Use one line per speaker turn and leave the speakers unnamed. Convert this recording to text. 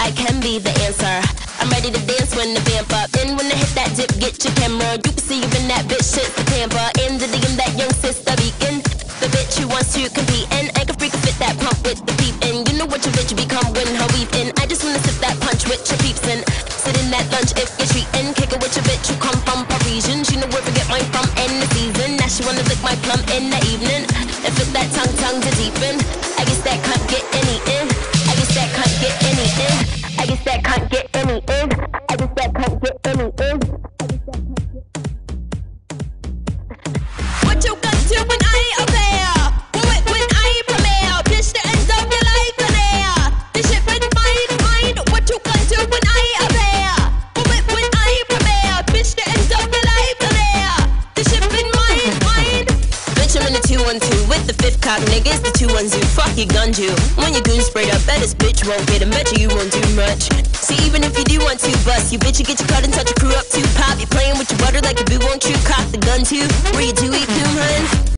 I can be the answer. I'm ready to dance when the vamp up. Then when I hit that dip, get your camera. You can see you in that bitch, shit's the pamper. In the DM, that young sister beacon. The bitch who wants to compete and I can freak fit that pump with the peep. And you know what your bitch become when her weeping. I just wanna sip that punch with your peeps and sit in that lunch if you're treating. Kick it with your bitch who come from Parisian. She know where to get mine from in the season. Now she wanna lick my plum in the evening and flip that tongue to deepen. I guess that can't get any in. I guess that can't get any in. I guess that can't get any in. I guess that can't get any in. What you gonna do when I ain't there? When I ain't premiere? Bitch, the end of your life in there. This shit been mine. What you gonna do when I ain't there? When I ain't premiere? Bitch, the end of your life in there. This shit been mine. Bitch, I'm in the 212 with the fifth cock niggas. The 212, fuck your gun Jew. When your goon sprayed up, bet this bitch won't get him. Bet you won't do much. See, even if you do want to bust, you bitch, you get your cut and touch your crew up too. Pop, you playing with your butter like a boo, won't you cock the gun too? Where you do eat too